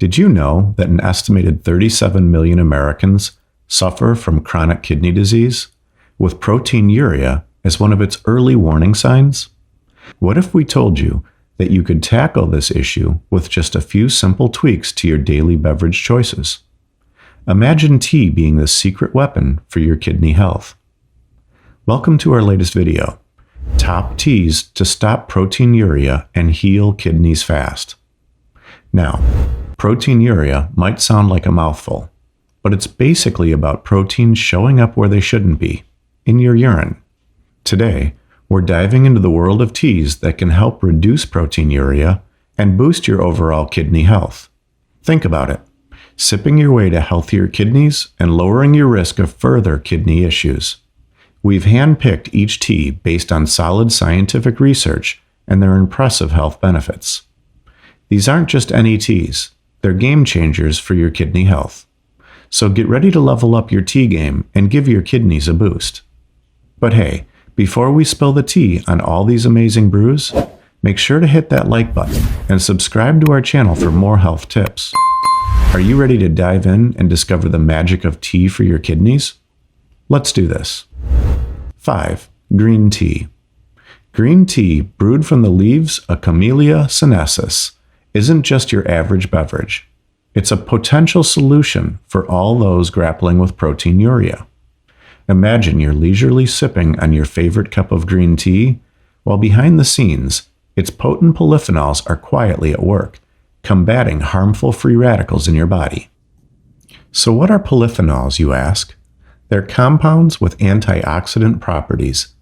Did you know that an estimated 37 million Americans suffer from chronic kidney disease, with proteinuria as one of its early warning signs? What if we told you that you could tackle this issue with just a few simple tweaks to your daily beverage choices? Imagine tea being the secret weapon for your kidney health. Welcome to our latest video, Top Teas to Stop Proteinuria and Heal Kidneys Fast. Now, proteinuria might sound like a mouthful, but it's basically about proteins showing up where they shouldn't be, in your urine. Today, we're diving into the world of teas that can help reduce proteinuria and boost your overall kidney health. Think about it, sipping your way to healthier kidneys and lowering your risk of further kidney issues. We've handpicked each tea based on solid scientific research and their impressive health benefits. These aren't just any teas, they're game changers for your kidney health. So get ready to level up your tea game and give your kidneys a boost. But hey, before we spill the tea on all these amazing brews, make sure to hit that like button and subscribe to our channel for more health tips. Are you ready to dive in and discover the magic of tea for your kidneys? Let's do this. 5. Green tea. Green tea brewed from the leaves of Camellia sinensis isn't just your average beverage. It's a potential solution for all those grappling with proteinuria. Imagine you're leisurely sipping on your favorite cup of green tea, while behind the scenes, its potent polyphenols are quietly at work, combating harmful free radicals in your body. So what are polyphenols, you ask? They're compounds with antioxidant properties,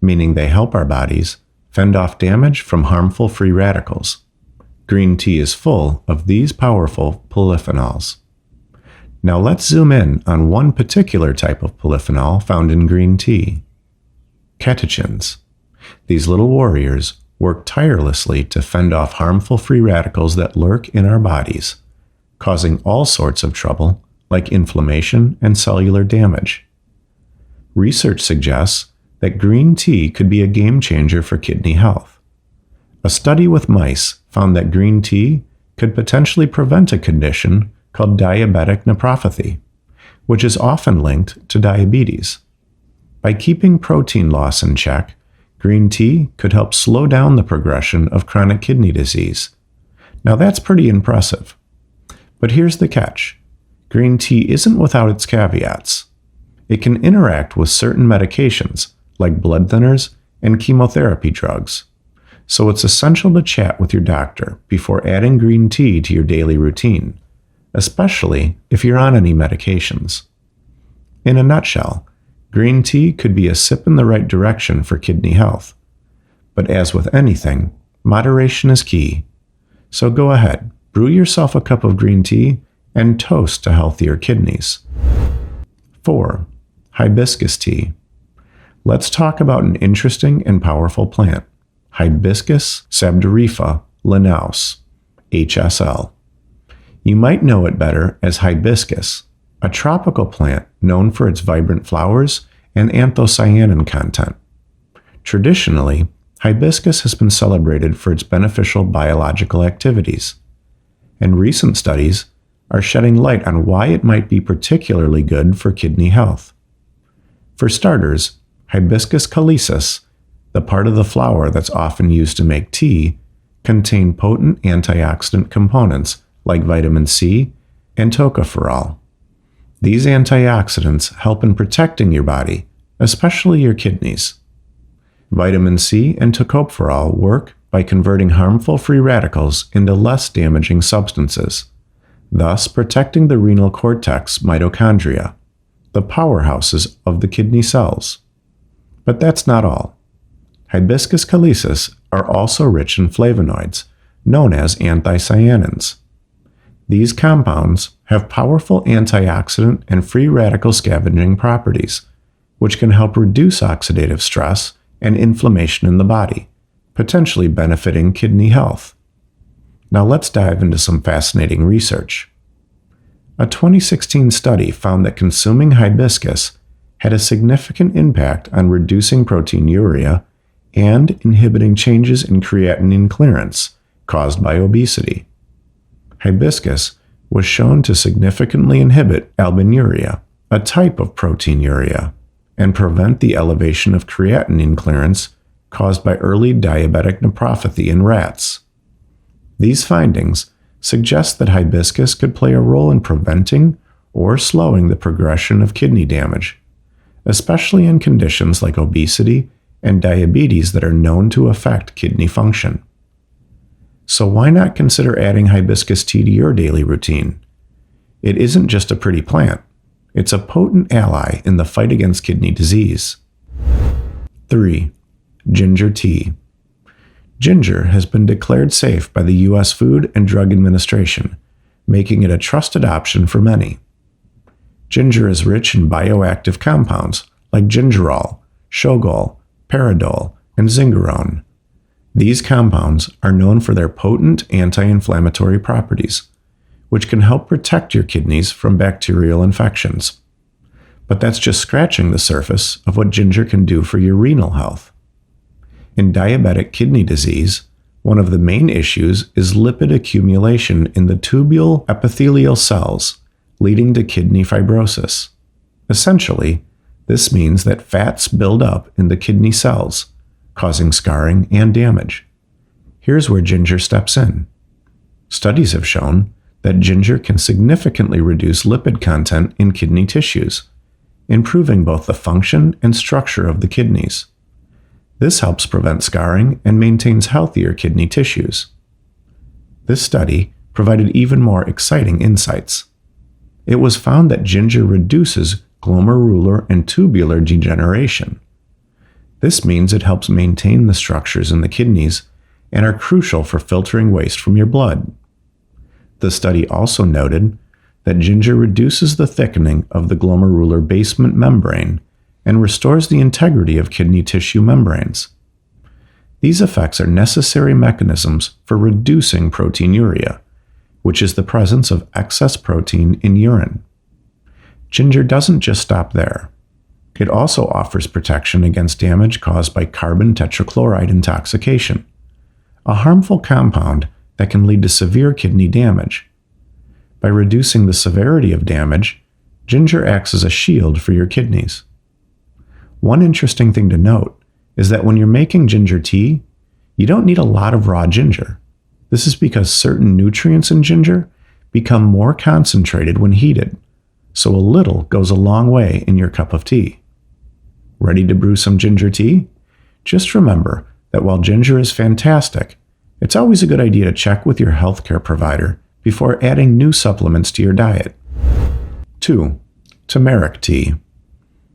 meaning they help our bodies fend off damage from harmful free radicals. Green tea is full of these powerful polyphenols. Now let's zoom in on one particular type of polyphenol found in green tea: catechins. These little warriors work tirelessly to fend off harmful free radicals that lurk in our bodies, causing all sorts of trouble like inflammation and cellular damage. Research suggests that green tea could be a game changer for kidney health. A study with mice found that green tea could potentially prevent a condition called diabetic nephropathy, which is often linked to diabetes. By keeping protein loss in check, green tea could help slow down the progression of chronic kidney disease. Now that's pretty impressive. But here's the catch. Green tea isn't without its caveats. It can interact with certain medications, like blood thinners and chemotherapy drugs. So it's essential to chat with your doctor before adding green tea to your daily routine, especially if you're on any medications. In a nutshell, green tea could be a sip in the right direction for kidney health. But as with anything, moderation is key. So go ahead, brew yourself a cup of green tea and toast to healthier kidneys. 4. Hibiscus tea. Let's talk about an interesting and powerful plant, Hibiscus sabdariffa linnaeus, HSL. You might know it better as hibiscus, a tropical plant known for its vibrant flowers and anthocyanin content. Traditionally, hibiscus has been celebrated for its beneficial biological activities, and recent studies are shedding light on why it might be particularly good for kidney health. For starters, Hibiscus calicis, the part of the flower that's often used to make tea, contain potent antioxidant components like vitamin C and tocopherol. These antioxidants help in protecting your body, especially your kidneys. Vitamin C and tocopherol work by converting harmful free radicals into less damaging substances, thus protecting the renal cortex mitochondria, the powerhouses of the kidney cells. But that's not all. Hibiscus calicis are also rich in flavonoids, known as anthocyanins. These compounds have powerful antioxidant and free radical scavenging properties, which can help reduce oxidative stress and inflammation in the body, potentially benefiting kidney health. Now let's dive into some fascinating research. A 2016 study found that consuming hibiscus had a significant impact on reducing proteinuria and inhibiting changes in creatinine clearance caused by obesity. Hibiscus was shown to significantly inhibit albuminuria, a type of proteinuria, and prevent the elevation of creatinine clearance caused by early diabetic nephropathy in rats. These findings suggest that hibiscus could play a role in preventing or slowing the progression of kidney damage, especially in conditions like obesity and diabetes that are known to affect kidney function. So why not consider adding hibiscus tea to your daily routine? It isn't just a pretty plant. It's a potent ally in the fight against kidney disease. 3. Ginger tea. Ginger has been declared safe by the U.S. Food and Drug Administration, making it a trusted option for many. Ginger is rich in bioactive compounds like gingerol, shogol, paradol, and zingerone. These compounds are known for their potent anti-inflammatory properties, which can help protect your kidneys from bacterial infections. But that's just scratching the surface of what ginger can do for your renal health. In diabetic kidney disease, one of the main issues is lipid accumulation in the tubule epithelial cells, leading to kidney fibrosis. Essentially, this means that fats build up in the kidney cells, causing scarring and damage. Here's where ginger steps in. Studies have shown that ginger can significantly reduce lipid content in kidney tissues, improving both the function and structure of the kidneys. This helps prevent scarring and maintains healthier kidney tissues. This study provided even more exciting insights. It was found that ginger reduces glomerular and tubular degeneration. This means it helps maintain the structures in the kidneys and are crucial for filtering waste from your blood. The study also noted that ginger reduces the thickening of the glomerular basement membrane and restores the integrity of kidney tissue membranes. These effects are necessary mechanisms for reducing proteinuria, which is the presence of excess protein in urine. Ginger doesn't just stop there. It also offers protection against damage caused by carbon tetrachloride intoxication, a harmful compound that can lead to severe kidney damage. By reducing the severity of damage, ginger acts as a shield for your kidneys. One interesting thing to note is that when you're making ginger tea, you don't need a lot of raw ginger. This is because certain nutrients in ginger become more concentrated when heated, so a little goes a long way in your cup of tea. Ready to brew some ginger tea? Just remember that while ginger is fantastic, it's always a good idea to check with your healthcare provider before adding new supplements to your diet. 2. Turmeric tea.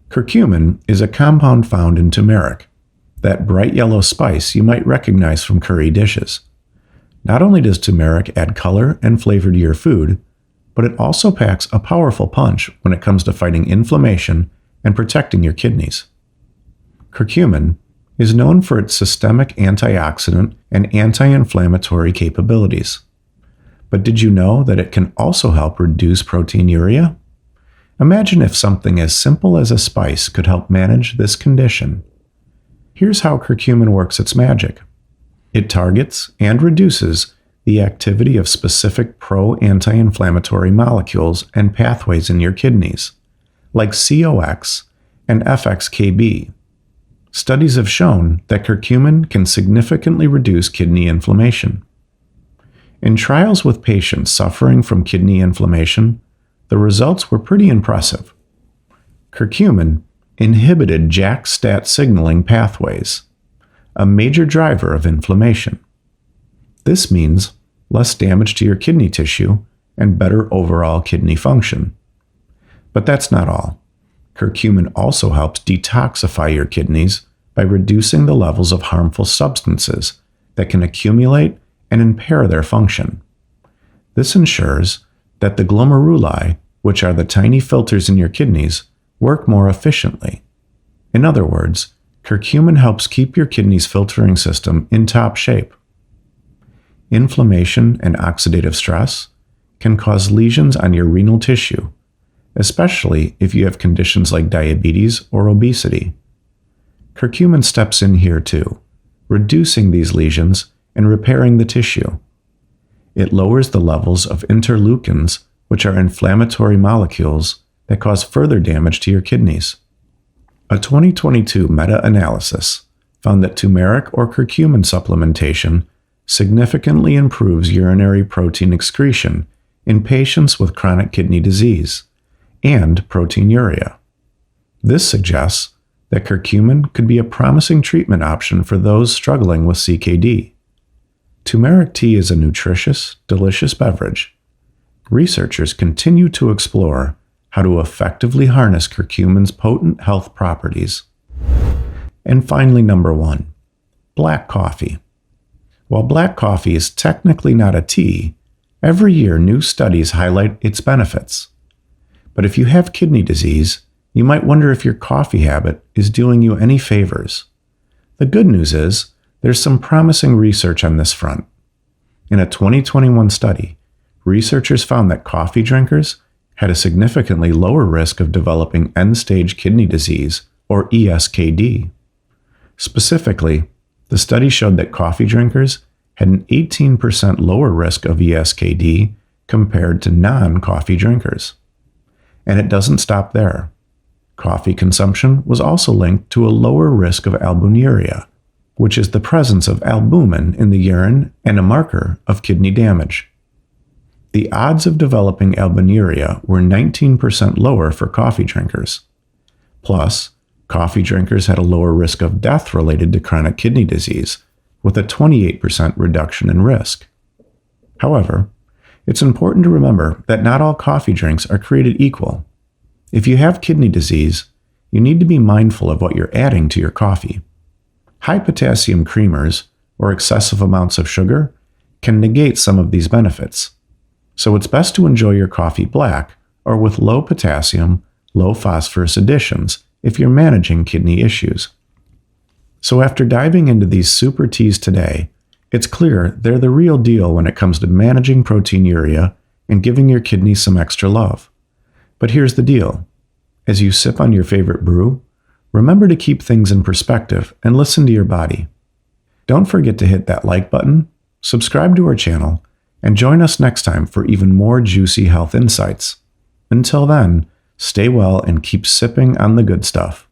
Curcumin is a compound found in turmeric, that bright yellow spice you might recognize from curry dishes. Not only does turmeric add color and flavor to your food, but it also packs a powerful punch when it comes to fighting inflammation and protecting your kidneys. Curcumin is known for its systemic antioxidant and anti-inflammatory capabilities. But did you know that it can also help reduce proteinuria? Imagine if something as simple as a spice could help manage this condition. Here's how curcumin works its magic. It targets and reduces the activity of specific pro-anti-inflammatory molecules and pathways in your kidneys, like COX and FXKB. Studies have shown that curcumin can significantly reduce kidney inflammation. In trials with patients suffering from kidney inflammation, the results were pretty impressive. Curcumin inhibited JAK-STAT signaling pathways, a major driver of inflammation. This means less damage to your kidney tissue and better overall kidney function. But that's not all. Curcumin also helps detoxify your kidneys by reducing the levels of harmful substances that can accumulate and impair their function. This ensures that the glomeruli, which are the tiny filters in your kidneys, work more efficiently. In other words, curcumin helps keep your kidney's filtering system in top shape. Inflammation and oxidative stress can cause lesions on your renal tissue, especially if you have conditions like diabetes or obesity. Curcumin steps in here too, reducing these lesions and repairing the tissue. It lowers the levels of interleukins, which are inflammatory molecules that cause further damage to your kidneys. A 2022 meta-analysis found that turmeric or curcumin supplementation significantly improves urinary protein excretion in patients with chronic kidney disease and proteinuria. This suggests that curcumin could be a promising treatment option for those struggling with CKD. Turmeric tea is a nutritious, delicious beverage. Researchers continue to explore how to effectively harness curcumin's potent health properties. And finally, number 1, black coffee. While black coffee is technically not a tea, every year new studies highlight its benefits. But if you have kidney disease, you might wonder if your coffee habit is doing you any favors. The good news is, there's some promising research on this front. In a 2021 study, researchers found that coffee drinkers had a significantly lower risk of developing end-stage kidney disease, or ESKD. Specifically, the study showed that coffee drinkers had an 18% lower risk of ESKD compared to non-coffee drinkers. And it doesn't stop there. Coffee consumption was also linked to a lower risk of albuminuria, which is the presence of albumin in the urine and a marker of kidney damage. The odds of developing albuminuria were 19% lower for coffee drinkers. Plus, coffee drinkers had a lower risk of death related to chronic kidney disease, with a 28% reduction in risk. However, it's important to remember that not all coffee drinks are created equal. If you have kidney disease, you need to be mindful of what you're adding to your coffee. High potassium creamers, or excessive amounts of sugar, can negate some of these benefits. So it's best to enjoy your coffee black or with low potassium, low phosphorus additions if you're managing kidney issues. So after diving into these super teas today, it's clear they're the real deal when it comes to managing proteinuria and giving your kidneys some extra love. But here's the deal. As you sip on your favorite brew, remember to keep things in perspective and listen to your body. Don't forget to hit that like button, subscribe to our channel, and join us next time for even more juicy health insights. Until then, stay well and keep sipping on the good stuff.